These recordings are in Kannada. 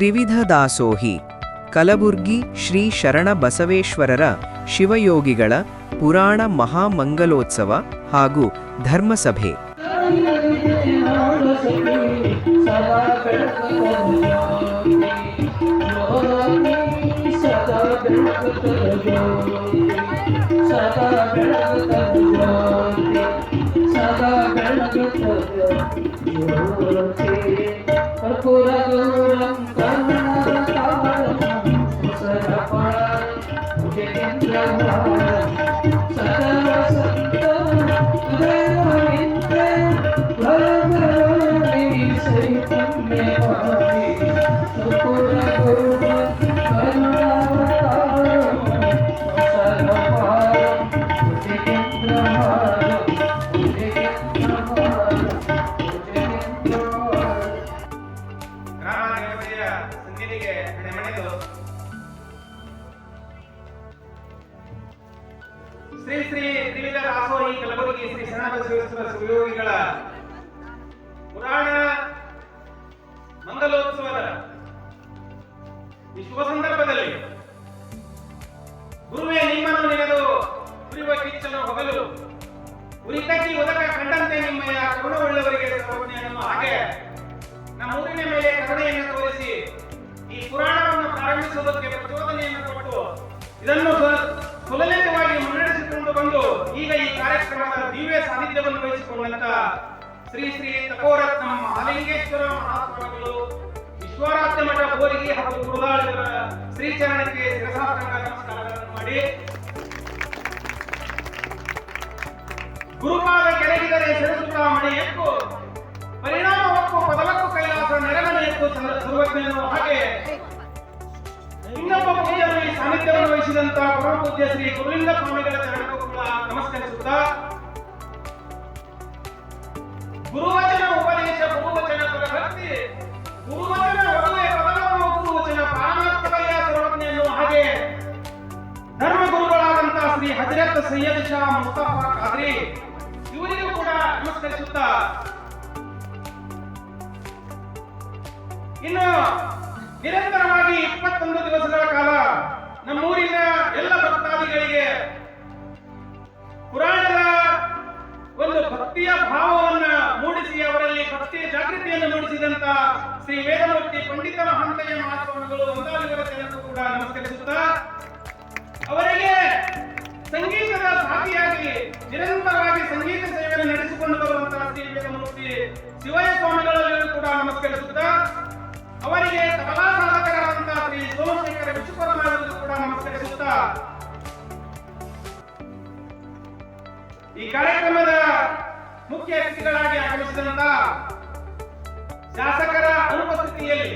ತ್ರಿವಿಧ ದಾಸೋಹಿ ಕಲಬುರ್ಗಿ ಶ್ರೀ ಶರಣ ಬಸವೇಶ್ವರರ ಶಿವಯೋಗಿಗಳ ಪುರಾಣ ಮಹಾಮಂಗಲೋತ್ಸವ ಹಾಗೂ ಧರ್ಮಸಭೆ. ಶ್ರೀ ಶ್ರೀ ತ್ರಿವಿಧ ದಾಸೋಹಿ ಕಲಬುರಗಿ ಶ್ರೀ ಶರಣ ಬಸವೇಶ್ವರ ಶಿವಯೋಗಿಗಳ ಪುರಾಣ ಮಂಗಲೋತ್ಸವದ ಈ ಶುಭ ಸಂದರ್ಭದಲ್ಲಿ ಗುರುವೇ ನಿಮ್ಮನ್ನು ನೆನೆದು ಉರಿಯುವ ಕಿಚ್ಚನ್ನು ಹೊಗಲು ಉರಿತಕ್ಕಿ ಒದಕ ಕಂಡಂತೆ ನಿಮ್ಮಯ ಕರುಣವುಳ್ಳವರಿಗೆ ಸಮರ್ಪಣೆಯನ್ನು ಹಾಗೆ ನಮ್ಮ ಊರಿನ ಮೇಲೆ ಕರುಣೆಯನ್ನು ತೋರಿಸಿ ಈ ಪುರಾಣವನ್ನು ಪ್ರಾರಂಭಿಸುವುದಕ್ಕೆ ಪ್ರಚೋದನೆಯನ್ನು ಕೊಟ್ಟು ಇದನ್ನು ಸುಲಲಿತವಾಗಿ ಮುನ್ನಡೆಸಿಕೊಂಡು ಬಂದು ಈಗ ಈ ಕಾರ್ಯಕ್ರಮದ ದಿವ್ಯ ಸಾನ್ನಿಧ್ಯವನ್ನು ವಹಿಸಿಕೊಂಡಂತ ಶ್ರೀ ಶ್ರೀ ತಪೋರತ್ನ ಮಹಾಲಿಂಗೇಶ್ವರ ಮಹಾಸ್ವಾಮಿಗಳು ವಿಶ್ವರಾಧ್ಯ ಮಠ ಬೋರಿಗೆ ಹಾಗೂ ಗುರುದಾಳಿಗಳ ಶ್ರೀಚರಣಕ್ಕೆ ಶಿರಸಾಷ್ಟಾಂಗ ನಮಸ್ಕಾರಗಳನ್ನು ಮಾಡಿ ಗುರುಪಾದ ಕೆಳಗಿದರೆ ಸರಿಸುತ್ತ ಮಣಿಯಕ್ಕೂ ಪರಿಣಾಮವಕ್ಕೂ ಪದವಕ್ಕೂ ಕೈಲಾಸ ನೆರಮನೆಯಕ್ಕೂ ಸರ್ವಜ್ಞನು ಹಾಗೆ ಇನ್ನೊಬ್ಬ ಪೂಜ್ಯರು ಈ ಸಾನ್ನಿಧ್ಯವನ್ನು ವಹಿಸಿದಂತ ಪರಮ ಪೂಜ್ಯ ಶ್ರೀ ಗುರುಲಿಂಗ ಸ್ವಾಮಿಗಳ ಚರಣಕ್ಕೂ ಕೂಡ ನಮಸ್ಕರಿಸುತ್ತಾ ಗುರುವಚನ ಉಪದೇಶ ಗುರುವಚನ ಪರಭಕ್ತಿ ಗುರುವಚನ ಒಡವೆ ಪದವನ್ನು ಗುರುವಚನ ಪಾರಮಾತ್ಮಕತೆಯ ಸರ್ವಜ್ಞೆಯನ್ನು ಹಾಗೆ ಧರ್ಮ ಗುರುಗಳಾದಂತಹ ಶ್ರೀ ಹಜರತ್ ಸೈಯದ್ ಶಾ ಮುಸ್ತಫಾ ಖಾದ್ರಿ ಇವರಿಗೂ ಕೂಡ ನಮಸ್ಕರಿಸುತ್ತಾ ಇನ್ನು ನಿರಂತರವಾಗಿ 21 ದಿವಸಗಳ ಕಾಲ ನಮ್ಮೂರಿನ ಎಲ್ಲ ಭಕ್ತಾದಿಗಳಿಗೆ ಪುರಾಣದ ಒಂದು ಭಕ್ತಿಯ ಭಾವವನ್ನ ಮೂಡಿಸಿ ಅವರಲ್ಲಿ ಭಕ್ತಿಯ ಜಾಗೃತಿಯನ್ನು ಮೂಡಿಸಿದಂತ ಶ್ರೀ ವೇದಮೂರ್ತಿ ಪಂಡಿತ ಮಹಂತಯ್ಯ ಮಹಾಸ್ವಾಮಿಗಳು ಒಂದಾಲಿಗರ ಜನಕ್ಕೂ ಕೂಡ ನಮಸ್ಕರಿಸುತ್ತಾ ಅವರಿಗೆ ಸಂಗೀತದ ಸಾಥಿಯಾಗಿ ನಿರಂತರವಾಗಿ ಸಂಗೀತ ಸೇವೆಯನ್ನು ನಡೆಸಿಕೊಂಡು ಬರುವಂತಹ ಶ್ರೀ ವೇದಮೂರ್ತಿ ಶಿವಯ್ಯ ಸ್ವಾಮಿಗಳಲ್ಲೂ ಕೂಡ ನಮಸ್ಕರಿಸುತ್ತಾ ಅವರಿಗೆ ತಬಲಾ ಸಾಧಕರಾದಂತಹ ಶ್ರೀ ಸೋಮಶೇಖರ ವಿಶ್ವಕರ್ಮರಲ್ಲೂ ಕೂಡ ನಮಸ್ಕರಿಸುತ್ತಾ ಈ ಕಾರ್ಯಕ್ರಮದ ಮುಖ್ಯ ಅತಿಥಿಗಳಾಗಿ ಆಗಮಿಸಿದಂತ ಶಾಸಕರ ಅನುಪಸ್ಥಿತಿಯಲ್ಲಿ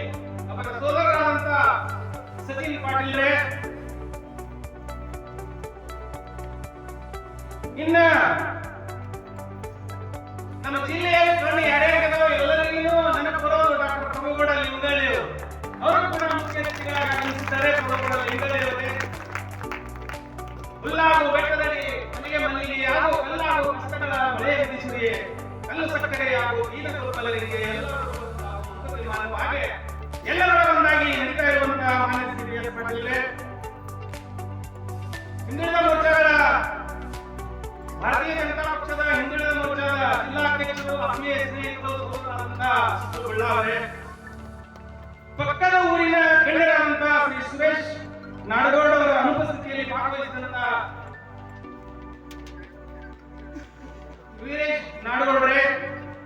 ಅವರ ಸೋದರರಾದಂತ ಸಚಿನ್ ಪಾಟೀಲ್ರೆ, ಇನ್ನ ನಮ್ಮ ಜಿಲ್ಲೆಯಲ್ಲಿ ಕಣ್ಣು ಯಾರ್ಯಾರಿಗದೋ ಎಲ್ಲರಿಗೂ ನನಗೆ ಬರೋದು ಡಾಕ್ಟರ್ ಪ್ರಭುಗೌಡ ಲಿಂಗಳ್ಳಿ ಅವರು ಕೂಡ ಮುಖ್ಯ ಅತಿಥಿಗಳಾಗಿ ಆಗಮಿಸಿದ್ದಾರೆ. ಪ್ರಭುಗೌಡ ಲಿಂಗಳ್ಳಿ ಅವರೇ, ಹುಲ್ಲಾಗು ಬೆಟ್ಟದಲ್ಲಿ ಮಲ್ಲಿಗೆ ಮಲ್ಲಿಗೆ ಹಾಗೂ ಕಲ್ಲಾಗು ಕಷ್ಟಗಳ ಮಳೆ ವಿಧಿಸಿರಿ, ಕಲ್ಲು ಸಕ್ಕರೆ ಹಾಗೂ ಈನ ಕಲ್ಪಲರಿಗೆ ಎಲ್ಲರೂ ಹಾಗೆ ಎಲ್ಲರೊಂದಾಗಿ ನಡೀತಾ ಇರುವಂತಹ ಮಾನ್ಯ ಶ್ರೀ ಎಸ್ ಪಾಟೀಲ್ರೆ, ಹಿಂದುಳಿದ ಮೋರ್ಚಾಗಳ ಭಾರತೀಯ ಜನತಾ ಪಕ್ಷದ ಹಿಂದುಳಿದ ಮೋರ್ಚಾದ ಜಿಲ್ಲಾಧ್ಯಕ್ಷರು ಆತ್ಮೀಯ ಸ್ನೇಹಿತರು ಬಳ್ಳಾವರೆ, ಪಕ್ಕದ ಊರಿನ ಗಣ್ಯರಾದಂತಹ ಶ್ರೀ ಸುರೇಶ್ ನಾಡಗೌಡ ಅವರ ಅನುಪಸ್ಥಿತಿಯಲ್ಲಿ ಭಾಗವಹಿಸಿದಂತ ವೀರೇಶ್ ನಾಡಗೌಡರೇ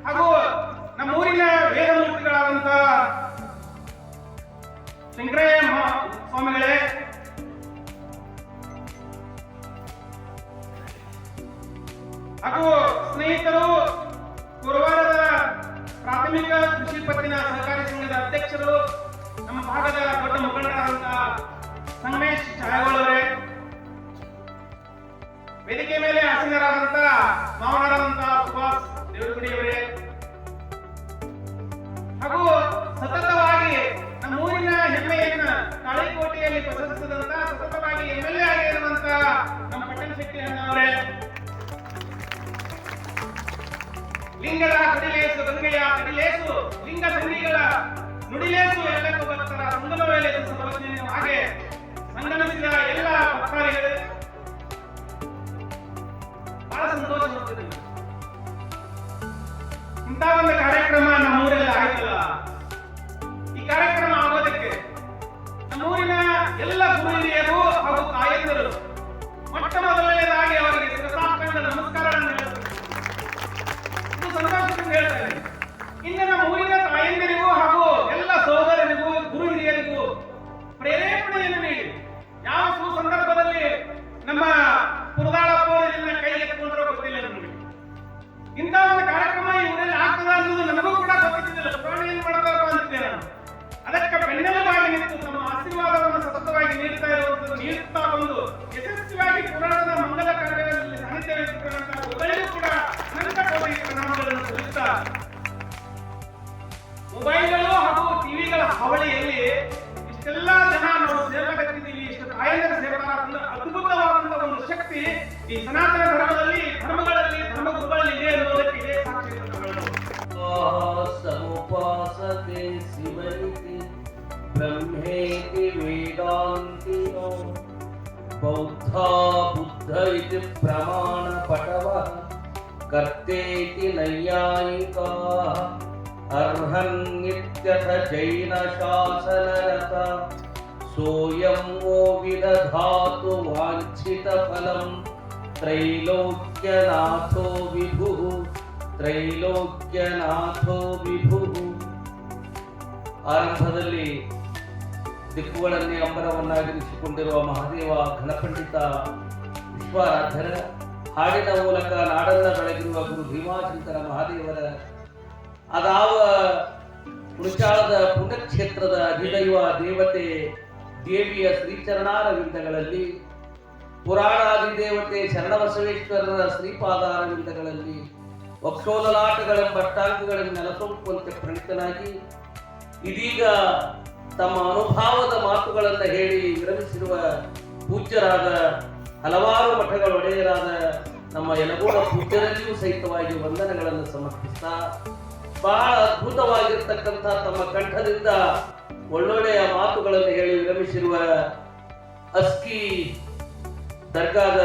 ಹಾಗೂ ನಮ್ಮ ಊರಿನ ವೇದಮೂರ್ತಿಗಳಾದಂತಹ ಶಂಕರಯ್ಯ ಸ್ವಾಮಿಗಳೇ, ಹಾಗೂ ಸ್ನೇಹಿತರು, ಗುರುವಾರದ ಪ್ರಾಥಮಿಕ ಕೃಷಿ ಪತ್ತಿನ ಸಹಕಾರಿ ಸಂಘದ ಅಧ್ಯಕ್ಷರು, ನಮ್ಮ ಭಾಗದ ದೊಡ್ಡ ಮುಖಂಡರಾದಂತಹ ಸಂಗಮೇಶ್ ಛಾಯಾಗೋಳವರೇ, ವೇದಿಕೆ ಮೇಲೆ ಆಸೀನರಾದಂತಹ ಮಾವನರಾದಂತಹ ಸುಭಾಷ್ ದೇವರಗುಡಿಯವರೇ, ಹಾಗೂ ಸತತವಾಗಿ ನಮ್ಮ ಊರಿನ ಹೆಮ್ಮೆಯನ್ನ ತಾಳಿಕೋಟೆಯಲ್ಲಿ ಪ್ರಶಂಸಿಸಿದಂತಹ ಸತತವಾಗಿ MLA ಆಗಿರುವಂತಹ ನಮ್ಮ ಪಟ್ಟಣ ಶೆಟ್ಟಿ ಅಣ್ಣವರೇ, ಲಿಂಗದ ಕಡಿಲೇಸು ಗಂಗೆಯ ಕಡಿಲೇಸು ಲಿಂಗ ಸಂಧಿಗಳ ನುಡಿಲೇಸು ಎಲ್ಲಕ್ಕೂ ಭಕ್ತರ ಸಂಗಮ ವೇಳೆಯ ಸರ್ವಜ್ಞನು ಹಾಗೆ ಸಂಗಮಿಸಿದ ಎಲ್ಲ ಭಕ್ತಾದಿಗಳು ಬಹಳ ಸಂತೋಷ ಪಡ್ತಿದ್ದರು. ಇಂಥ ಒಂದು ಕಾರ್ಯಕ್ರಮ ನಮ್ಮೂರಲ್ಲಿ ಆಯ್ತಲ್ಲ. ಈ ಕಾರ್ಯಕ್ರಮ ಆಗೋದಕ್ಕೆ ನಮ್ಮೂರಿನ ಎಲ್ಲ ಗುರು ಹಿರಿಯರು ಹಾಗೂ ತಾಯಂದಿರು ಮೊಟ್ಟ ಮೊದಲನೇದಾಗಿ ಅವರಿಗೆ ಶಿರಸಾಷ್ಟಾಂಗ ನಮಸ್ಕಾರಗಳನ್ನು ಹೇಳ್ತಾರೆ. ಇದು ಸಂತೋಷದಿಂದ ಹೇಳ್ತಾರೆ. ಇನ್ನು ನಮ್ಮ ಊರಿನ ತಾಯಂದಿರಿಗೂ ಹಾಗೂ ಎಲ್ಲ ಸಹೋದರರಿಗೂ ಗುರು ಹಿರಿಯರಿಗೂ ಪ್ರೇರೇಪಣೆಯನ್ನು ನೀಡಿ ಯಾವ ಸಂದರ್ಭದಲ್ಲಿ ನಮ್ಮ ಪುರದಾಳಪ್ಪವರಿಂದ ಕೈ ಎತ್ಕೊಂಡ್ರೂ ಗೊತ್ತಿಲ್ಲ ನಮಗೆ. ಇಂಥ ಒಂದು ಕಾರ್ಯಕ್ರಮ ಈ ಊರಲ್ಲಿ ಆಗ್ತದ ಅನ್ನೋದು ನನಗೂ ಕೂಡ ಗೊತ್ತಿದ್ದಿಲ್ಲ. ಪುರಾಣ ಏನ್ ಮಾಡ್ತಾರೋ ಅಂತಿದ್ದೆ ನಾನು. ಅದಕ್ಕೆ ಬೆನ್ನೆಲುಬಾಗಿ ನಿಂತು ನಮ್ಮ ಆಶೀರ್ವಾದವನ್ನು ಸತತವಾಗಿ ನೀಡುತ್ತಾ ಬಂದು ಯಶಸ್ವಿಯಾಗಿ ಪುರಾಣದ ಮಂಗಲ ಕಾರ್ಯಗಳಲ್ಲಿ ಸಾಹಿತ್ಯ ವಹಿಸಿಕೊಂಡಂತಹ ಒಬ್ಬರಿಗೂ ಕೂಡ ಅನಂತ ಕೋಟಿ ಪ್ರಣಾಮಗಳನ್ನು ಸಲ್ಲಿಸುತ್ತಾ ಮೊಬೈಲ್ಗಳು ಹಾಗೂ ಟಿವಿಗಳ ಹಾವಳಿಯಲ್ಲಿ ಇಷ್ಟೆಲ್ಲ ಜನ ನಾವು ಸೇರ್ಲಾಗತ್ತಿದ್ದೀವಿ, ಇಷ್ಟು ತಾಯಂದಿರ ಸೇರ್ತಾರ ಅಂದ್ರೆ ಅದ್ಭುತವಾದಂತಹ ಒಂದು ಶಕ್ತಿ ಈ ಸನಾತನ ಧರ್ಮಗಳಲ್ಲಿ ಧರ್ಮಗುರುಗಳಲ್ಲಿ ಇದೆ ಅನ್ನೋದಕ್ಕೆ ಇದೇ ಸಾಕ್ಷಿ. ಸಮುಪಾಸತೆ ಶಿವೈತಿ ಬ್ರಹ್ಮೇತಿ ವೇದಾಂತಿನೋ ಬೌದ್ಧ ಬುದ್ಧ ಇತಿ ಪ್ರಮಾಣ ಪಟವಃ ಕರ್ತೇತಿ ನೈಯಾಯಿಕಾಃ ಅರ್ಹನ್ನಿತ್ಯಥ ಜೈನ ಶಾಸನರತ ಸೋಯಂ ವೋ ವಿದಧಾತು ವಾಂಛಿತ ಫಲಂ ತ್ರೈಲೋಕ್ಯನಾಥೋ ವಿಭುಃ ತ್ರೈಲೋಕ್ಯನಾಥೋ ವಿಭುಃ. ಆರಂಭದಲ್ಲಿ ದಿಕ್ಕುಗಳನ್ನೇ ಅಂಬರವನ್ನಾಗಿರಿಸಿಕೊಂಡಿರುವ ಮಹಾದೇವ ಗಣಪಂಡಿತ ವಿಶ್ವಾರಾಧ್ಯರ ಹಾಡಿನ ಮೂಲಕ ನಾಡನ್ನ ಬೆಳಗಿರುವ ಗುರು ಭೀಮಾಶಂಕರ ಮಹಾದೇವರ ಅದಾವ ಕುಣಿಚಾಳದ ಪುಣ್ಯಕ್ಷೇತ್ರದ ಅಧಿದೈವ ದೇವತೆ ದೇವಿಯ ಶ್ರೀಚರಣಾರವಿಂದಗಳಲ್ಲಿ, ಪುರಾಣಾದಿದೇವತೆ ಶರಣಬಸವೇಶ್ವರರ ಶ್ರೀಪಾದಾರವಿಂದಗಳಲ್ಲಿ ವಕ್ಷೋಲಲಾಟಗಳೆಂಬ ಅಷ್ಟಾಂಗಗಳನ್ನು ನೆಲಸೊಂಪುವಂತೆ ಪ್ರಣೀತನಾಗಿ ಇದೀಗ ತಮ್ಮ ಅನುಭಾವದ ಮಾತುಗಳನ್ನು ಹೇಳಿ ವಿರಮಿಸಿರುವ ಪೂಜ್ಯರಾದ ಹಲವಾರು ಮಠಗಳ ಒಡೆಯರಾದ ನಮ್ಮ ಯಲಗೋಡ ಪೂಜ್ಯರಲ್ಲಿಯೂ ಸಹಿತವಾಗಿ ವಂದನೆಗಳನ್ನು ಸಮರ್ಪಿಸ್ತಾ ಬಹಳ ಅದ್ಭುತವಾಗಿರ್ತಕ್ಕಂಥ ತಮ್ಮ ಕಂಠದಿಂದ ಒಳ್ಳೊಳ್ಳೆಯ ಮಾತುಗಳನ್ನು ಹೇಳಿ ವಿರಮಿಸಿರುವ ಅಸ್ಕಿ ದರ್ಗಾದ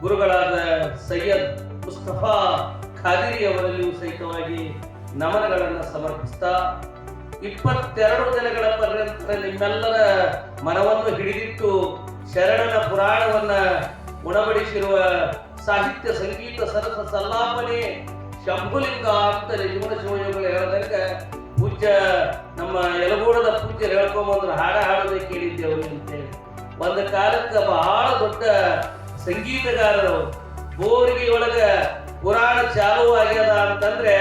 ಗುರುಗಳಾದ ಸೈಯದ್ ಮುಸ್ತಫಾ ಖಾದಿರಿ ಅವರಲ್ಲಿಯೂ ಸಹಿತವಾಗಿ ನಮನಗಳನ್ನು ಸಮರ್ಪಿಸ್ತಾ 22 ದಿನಗಳ ಪರ್ಯಂತ ನಿಮ್ಮೆಲ್ಲರ ಮನವನ್ನು ಹಿಡಿದಿಟ್ಟು ಶರಣನ ಪುರಾಣವನ್ನ ಉಣಬಡಿಸಿರುವ ಸಾಹಿತ್ಯ ಸಂಗೀತ ಸರಸ ಸಲ್ಲಾಪನೆ ಶಂಭುಲಿಂಗ ಅಂತ ಜೀವನ ಶಿವಯೋಗಿಗಳು ಹೇಳದಂಗ ಪೂಜ್ಯ ನಮ್ಮ ಯಲಗೋಡದ ಪೂಜ್ಯರು ಹೇಳ್ಕೊಂಬಂದ್ರು ಹಾಡ ಹಾಡೋದೇ ಕೇಳಿದ್ದೇವೆ ಅಂತೇಳಿ. ಒಂದು ಕಾಲಕ್ಕೆ ಬಹಳ ದೊಡ್ಡ ಸಂಗೀತಗಾರರು. ಬೋರಿಗೆ ಒಳಗ ಪುರಾಣ ಚಾಲು ಆಗ್ಯದ ಅಂತಂದ್ರೆ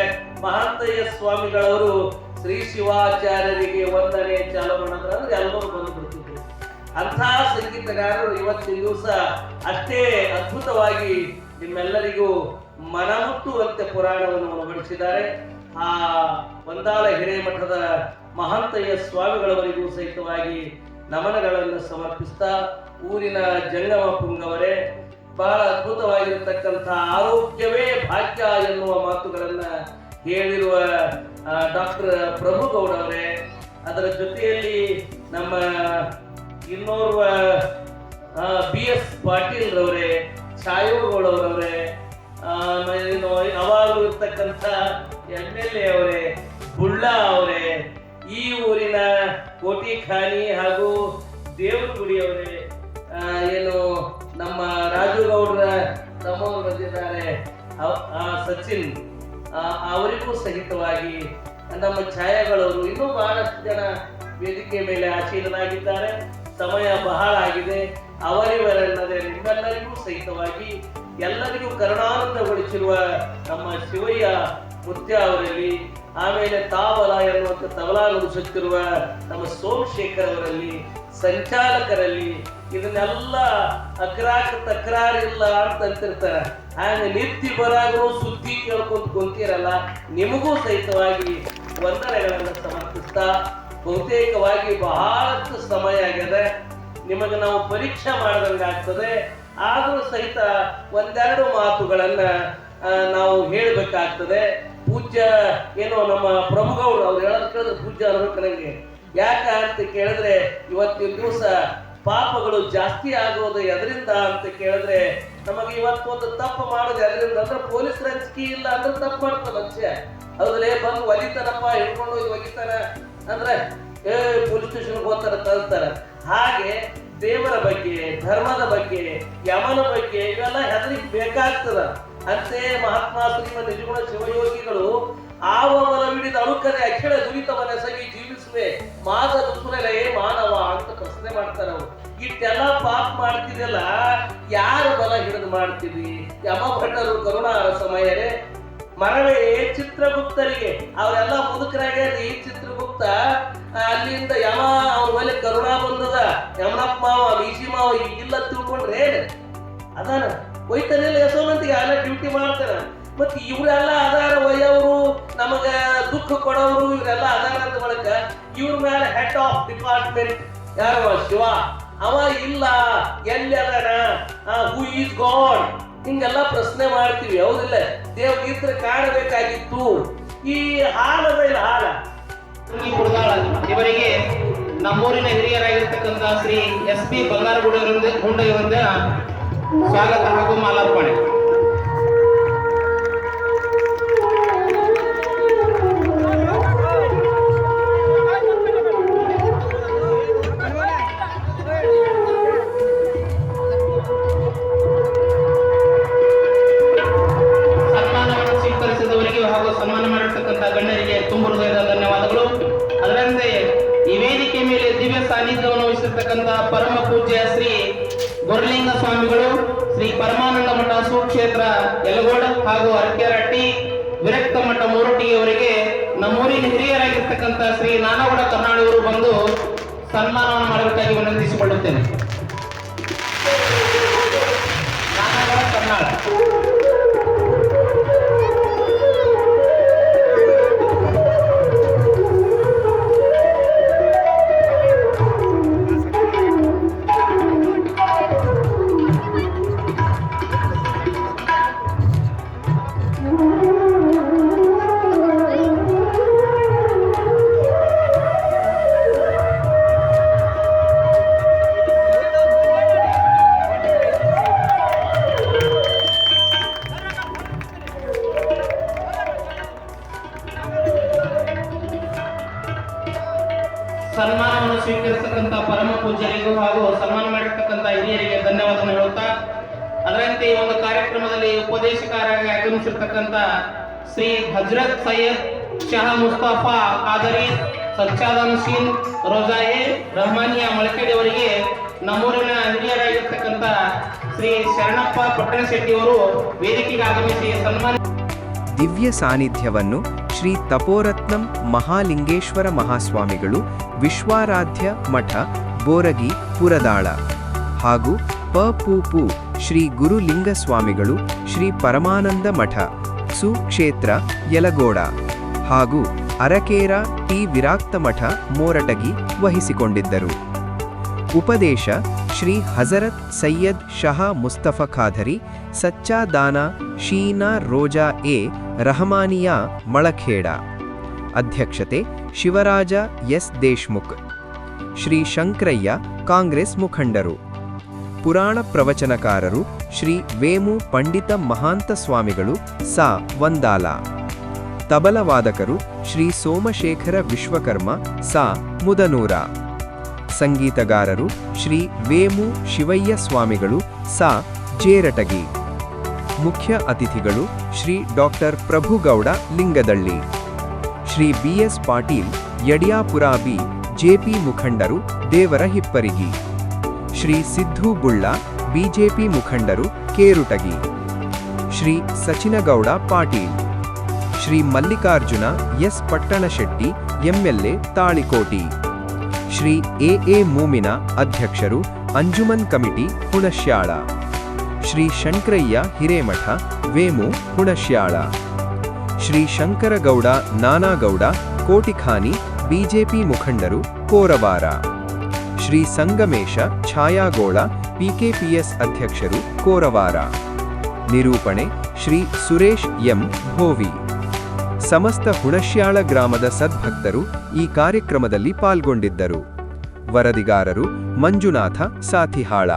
ಮಹಾಂತಯ್ಯ ಸ್ವಾಮಿಗಳವರು ಶ್ರೀ ಶಿವಾಚಾರ್ಯರಿಗೆ ವಂದನೆ ಚಾಲು ಮಾಡಿದ್ರ ಅಂದ್ರೆ ಎಲ್ಲರೂ ಬಂದು ಬಿಡ್ತಿದ್ರು. ಅಂಥ ಸಂಗೀತಗಾರರು ಇವತ್ತಿನ ದಿವಸ ಅಷ್ಟೇ ಅದ್ಭುತವಾಗಿ ನಿಮ್ಮೆಲ್ಲರಿಗೂ ಮನಮುಟ್ಟುವಂತೆ ಪುರಾಣವನ್ನು ಉಣಬಡಿಸಿದ್ದಾರೆ. ಆ ಒಂದಾಲ ಹಿರೇಮಠದ ಮಹಾಂತಯ್ಯ ಸ್ವಾಮಿಗಳವರಿಗೂ ಸಹಿತವಾಗಿ ನಮನಗಳನ್ನು ಸಮರ್ಪಿಸ್ತಾ ಊರಿನ ಜಂಗಮ ಪುಂಗವರೇ ಬಹಳ ಅದ್ಭುತವಾಗಿರತಕ್ಕಂಥ ಆರೋಗ್ಯವೇ ಭಾಗ್ಯ ಎನ್ನುವ ಮಾತುಗಳನ್ನ ಹೇಳಿರುವ ಡಾಕ್ಟರ್ ಪ್ರಭುಗೌಡ ಅವರೇ, ಅದರ ಜೊತೆಯಲ್ಲಿ ನಮ್ಮ ಇನ್ನೋರ್ವ BS ಪಾಟೀಲ್ ರವರೇ, ಛಾಯೋಗೌಡವರವರೇ, ಅವಾಗಲೂ ಇರ್ತಕ್ಕಂಥ MLA ಅವರೇ, ಬುಳ್ಳಾ ಅವರೇ, ಈ ಊರಿನ ಕೋಟಿ ಖಾನಿ ಹಾಗೂ ದೇವರಗುಡಿ ಅವರೇ, ಏನು ನಮ್ಮ ರಾಜು ಗೌಡ್ರ ತಮ್ಮವರು ಬಂದಿದ್ದಾರೆ ಸಚಿನ್, ಅವರಿಗೂ ಸಹಿತವಾಗಿ ನಮ್ಮ ಛಾಯಾಗಳವರು, ಇನ್ನೂ ಬಹಳಷ್ಟು ಜನ ವೇದಿಕೆ ಮೇಲೆ ಆಸೀನರಾಗಿದ್ದಾರೆ. ಸಮಯ ಬಹಳ ಆಗಿದೆ. ಅವರಿವರೆಲ್ಲದೆ ನಿಮ್ಮೆಲ್ಲರಿಗೂ ಸಹಿತವಾಗಿ ಎಲ್ಲರಿಗೂ ಕರುಣಾನಂದಗೊಳಿಸಿರುವ ನಮ್ಮ ಶಿವಯ್ಯ ಮುತ್ಯ ಅವರಲ್ಲಿ, ಆಮೇಲೆ ತಾವಲ ಎನ್ನುವಂಥ ತಬಲಾ ನುಡಿಸುತ್ತಿರುವ ನಮ್ಮ ಸೋಮಶೇಖರ್ ಅವರಲ್ಲಿ, ಸಂಚಾಲಕರಲ್ಲಿ, ಇದನ್ನೆಲ್ಲ ಅಕ್ರಾಕ್ ತಕರಾರಿಲ್ಲ ಅಂತ ಅಂತಿರ್ತಾರೆ. ಹಾಗೆ ನಿತ್ಯ ಬರಾಗರು ಸುದ್ದಿ ಕೇಳ್ಕೊಂತ ಕುಂತಿರಲ್ಲ, ನಿಮಗೂ ಸಹಿತವಾಗಿ ವಂದನೆಗಳನ್ನು ಸಮರ್ಪಿಸ್ತಾ ಬಹುತೇಕವಾಗಿ ಬಹಳಷ್ಟು ಸಮಯ ಆಗಿದೆ. ನಿಮಗೆ ನಾವು ಪರೀಕ್ಷೆ ಮಾಡಿದಂಗೆ ಆಗ್ತದೆ. ಆದರೂ ಸಹಿತ ಒಂದೆರಡು ಮಾತುಗಳನ್ನ ನಾವು ಹೇಳಬೇಕಾಗ್ತದೆ. ಪೂಜ್ಯ ಏನೋ ನಮ್ಮ ಪ್ರಭುಗೌಡರು ಅವ್ರು ಹೇಳೋದು ಕೇಳಿದ್ರೆ ಪೂಜ್ಯ ಅನ್ಬೇಕು ನನಗೆ. ಯಾಕ ಅಂತ ಕೇಳಿದ್ರೆ ಇವತ್ತಿನ ದಿವಸ ಪಾಪಗಳು ಜಾಸ್ತಿ ಆಗೋದು ಎದರಿಂದ ಅಂತ ಕೇಳಿದ್ರೆ ನಮಗೆ ಇವತ್ತೊಂದು ತಪ್ಪು ಮಾಡೋದು ಎದರಿಂದ ಅಂದ್ರೆ ಪೊಲೀಸರ ಅಂಜಿಕೆ ಇಲ್ಲ ಅಂದ್ರೆ ತಪ್ಪು ಮಾಡ್ತಾನ ಮನುಷ್ಯ. ಹೌದಲ್ಲೇ ಬಂದು ಒಲಿತಾನಪ್ಪ ಹಿಡ್ಕೊಂಡು ಹೋಗಿ ಒಗಿತಾನ ಅಂದ್ರೆ ಪೊಲೀಸ್ ಸ್ಟೇಷನ್ಗೆ ಹೋಗ್ತಾರ ತಳ್ತಾರ. ಹಾಗೆ ದೇವರ ಬಗ್ಗೆ, ಧರ್ಮದ ಬಗ್ಗೆ, ಯಮನ ಬಗ್ಗೆ ಇವೆಲ್ಲ ಹೆದರಿಕೆ ಬೇಕಾಗ್ತದ. ಅಂತೆ ಮಹಾತ್ಮ ಶ್ರೀಮದ್ ನಿಜಗುಣ ಶಿವಯೋಗಿಗಳು ಆವವನ ವಿಡಿದ ಅಳುಕನೆ ಅಖಿಳ ದುರಿತವನ ಸಗಿ ಜೀವಿಸುವೆ ಮಾದ ದುಸುರಲೇ ಮಾನವ ಅಂತ ಪ್ರಶ್ನೆ ಮಾಡ್ತಾರ. ಅವ್ರು ಇಷ್ಟೆಲ್ಲ ಪಾಪ ಮಾಡ್ತಿದೆಲ್ಲ ಯಾರು ಬಲ ಹಿಡಿದು ಮಾಡ್ತೀವಿ? ಯಮ ಭಟ್ಟರು ಕರುಣಾರ ಸಮಯರೇ ಮರವೇ ಚಿತ್ರಗುಪ್ತರಿಗೆ ಅವರೆಲ್ಲ ಮುದುಕರಾಗ್ಯಾರಿ. ಚಿತ್ರಗುಪ್ತ ಅಲ್ಲಿಂದ ಯಮ ಅವ್ರ ಮೇಲೆ ಕರುಣಾ ಬಂದದ. ಯಮನಪ್ಪ ಮಾವ ಮೀಸಿ ಮಾವ ಈಗಿಲ್ಲ ತಿಳ್ಕೊಂಡ್ರೆ ಅದಾನ ಒಯ್ತಾನೆಲ್ಲ ಯಶೋಮಂತಿಗೆ ಎಲ್ಲ ಡ್ಯೂಟಿ ಮಾಡ್ತಾರ. ಮತ್ ಇವ್ರೆಲ್ಲ ಅದಾರ ಒಯ್ಯವರು ನಮಗ ದುಃಖ ಕೊಡೋರು ಇವರೆಲ್ಲ ಅದಾರ ಅಂತ ಬಳಕ ಇವ್ರ ಮೇಲೆ ಹೆಡ್ ಆಫ್ ಡಿಪಾರ್ಟ್ಮೆಂಟ್ ಯಾರು ಶಿವ ಅವ ಇಲ್ಲ, ಎಲ್ಲಿ ಅದಾನ, ಹೂ ಈಸ್ ಗಾಡ್ ಹಿಂಗೆಲ್ಲ ಪ್ರಶ್ನೆ ಮಾಡ್ತೀವಿ. ಹೌದಿಲ್ಲ? ದೇವ್ರ ಇದ್ರೆ ಕಾಣಬೇಕಾಗಿತ್ತು. ಈ ಹಾಲದ ಇಲ್ಲ ಹಾಲ ಇವರಿಗೆ ನಮ್ಮೂರಿನ ಹಿರಿಯರಾಗಿರ್ತಕ್ಕಂಥ ಶ್ರೀ SP ಬಂಗಾರಗುಂಡವರಿಂದ ಸ್ವಾಗತ ಹಾಗೂ ಮಾಲಾರ್ಪಣೆ. ಸನ್ಮಾನವನ್ನು ಸ್ವೀಕರಿಸಿದವರಿಗೆ ಹಾಗೂ ಸನ್ಮಾನ ಮಾಡಿರ್ತಕ್ಕಂಥ ಗಣ್ಯರಿಗೆ ತುಂಬ ಹೃದಯದ ಧನ್ಯವಾದಗಳು. ಅದರಂತೆ ಈ ವೇದಿಕೆ ಮೇಲೆ ದಿವ್ಯ ಸಾನ್ನಿಧ್ಯವನ್ನು ವಹಿಸಿರ್ತಕ್ಕಂಥ ಪರಮ ಪೂಜ್ಯ ಶ್ರೀ ಗೊರಲಿಂಗ ಸ್ವಾಮಿಗಳು, ಶ್ರೀ ಪರಮಾನಂದ ಮಠ ಸುಕ್ಷೇತ್ರ ಯಲಗೋಡ ಹಾಗೂ ಅರಕೆರಟ್ಟಿ ವಿರಕ್ತ ಮಠ ಮೂರೊಟ್ಟಿಗೆಯವರಿಗೆ ನಮ್ಮೂರಿನ ಹಿರಿಯರಾಗಿರ್ತಕ್ಕಂಥ ಶ್ರೀ ನಾನಗೌಡ ಕರ್ನಾಳಿಯವರು ಬಂದು ಸನ್ಮಾನವನ್ನು ಮಾಡಬೇಕಾಗಿ ವಿನಂತಿಸಿಕೊಳ್ಳುತ್ತೇನೆ. ನಾನಗೌಡ ಕರ್ನಾಳ. ಸನ್ಮಾನವನ್ನು ಸ್ವೀಕರಿಸತಕ್ಕಂಥ ಪರಮ ಪೂಜ್ಯರಿಗೂ ಹಾಗೂ ಸನ್ಮಾನ ಮಾಡಿರ್ತಕ್ಕಂಥ ಹಿರಿಯರಿಗೆ ಧನ್ಯವಾದವನ್ನು ಹೇಳುತ್ತಾ, ಅದರಂತೆ ಈ ಒಂದು ಕಾರ್ಯಕ್ರಮದಲ್ಲಿ ಉಪದೇಶಕಾರರಾಗಿ ಆಗಮಿಸಿರ್ತಕ್ಕಂಥ ಶ್ರೀ ಹಜರತ್ ಸೈಯದ್ ಶಹ ಮುಸ್ತಫಾ ಖಾದರಿ ಸಚ್ಚಾದನ್ಶೀನ್ ರೋಜಾಯೆ ರಹಮಾನಿಯಾ ಮಳಕೇಡಿ ಅವರಿಗೆ ನಮ್ಮೂರಿನ ಹಿರಿಯರಾಗಿರ್ತಕ್ಕಂಥ ಶ್ರೀ ಶರಣಪ್ಪ ಪಟ್ಟಣಶೆಟ್ಟಿ ಅವರು ವೇದಿಕೆಗೆ ಆಗಮಿಸಿ ಸನ್ಮಾನ. ದಿವ್ಯ ಸಾನ್ನಿಧ್ಯವನ್ನು ಶ್ರೀ ತಪೋರತ್ನಂ ಮಹಾಲಿಂಗೇಶ್ವರ ಮಹಾಸ್ವಾಮಿಗಳು ವಿಶ್ವಾರಾಧ್ಯ ಮಠ ಬೋರಗಿ ಪುರದಾಳ ಹಾಗೂ ಪಪೂಪು ಶ್ರೀ ಗುರುಲಿಂಗ ಸ್ವಾಮಿಗಳು ಶ್ರೀ ಪರಮಾನಂದ ಮಠ ಸುಕ್ಷೇತ್ರ ಯಲಗೋಡ ಹಾಗೂ ಅರಕೇರ ಟಿ ವಿರಾಕ್ತ ಮಠ ಮೋರಟಗಿ ವಹಿಸಿಕೊಂಡಿದ್ದರು. ಉಪದೇಶ ಶ್ರೀ ಹಜರತ್ ಸೈಯದ್ ಶಹ ಮುಸ್ತಫಾ ಖಾದರಿ ಸಚ್ಚಾ ದಾನಾ ಶೀನಾ ರೋಜಾ ಎ ರಹಮಾನಿಯಾ ಮಳಖೇಡ. ಅಧ್ಯಕ್ಷತೆ ಶಿವರಾಜ ಎಸ್ ದೇಶ್ಮುಖ್. ಶ್ರೀ ಶಂಕರಯ್ಯ ಕಾಂಗ್ರೆಸ್ ಮುಖಂಡರು. ಪುರಾಣ ಪ್ರವಚನಕಾರರು ಶ್ರೀ ವೇಮು ಪಂಡಿತ ಮಹಾಂತ ಸ್ವಾಮಿಗಳು ಸಾ ವಂದಾಲ. ತಬಲವಾದಕರು ಶ್ರೀ ಸೋಮಶೇಖರ ವಿಶ್ವಕರ್ಮ ಸಾ ಮುದನೂರ. ಸಂಗೀತಗಾರರು ಶ್ರೀ ವೇಮು ಶಿವಯ್ಯ ಸ್ವಾಮಿಗಳು ಸಾ ಜೇರಟಗಿ. ಮುಖ್ಯ ಅತಿಥಿಗಳು Shri doctor Prabhugouda Lingadalli, Shri BS Patil Yadiyapura BJP ಮುಖಂಡರು ದೇವರ ಹಿಪ್ಪರಿಗಿ, ಶ್ರೀ ಸಿದ್ದು ಬುಳ್ಳ ಬಿಜೆಪಿ ಮುಖಂಡರು Kerutagi, Shri Sachingouda Patil, Shri Mallikarjuna S Pattanashetti MLA Talikoti, Shri AA Momin ಅಧ್ಯಕ್ಷರು ಅಂಜುಮನ್ ಕಮಿಟಿ ಹುಣಶ್ಯಾಳ, ಶ್ರೀ ಶಂಕರಯ್ಯ ಹಿರೇಮಠ ವೇಮು ಹುಣಶ್ಯಾಳ, ಶ್ರೀ ಶಂಕರಗೌಡ ನಾನಾಗೌಡ ಕೋಟಿಖಾನಿ ಬಿಜೆಪಿ ಮುಖಂಡರು ಕೋರವಾರ, ಶ್ರೀ ಸಂಗಮೇಶ ಛಾಯಾಗೋಳ PKPS ಅಧ್ಯಕ್ಷರು ಕೋರವಾರ. ನಿರೂಪಣೆ ಶ್ರೀ ಸುರೇಶ್ ಎಂ ಭೋವಿ. ಸಮಸ್ತ ಹುಣಶ್ಯಾಳ ಗ್ರಾಮದ ಸದ್ಭಕ್ತರು ಈ ಕಾರ್ಯಕ್ರಮದಲ್ಲಿ ಪಾಲ್ಗೊಂಡಿದ್ದರು. ವರದಿಗಾರರು ಮಂಜುನಾಥ ಸಾತಿಹಾಳ.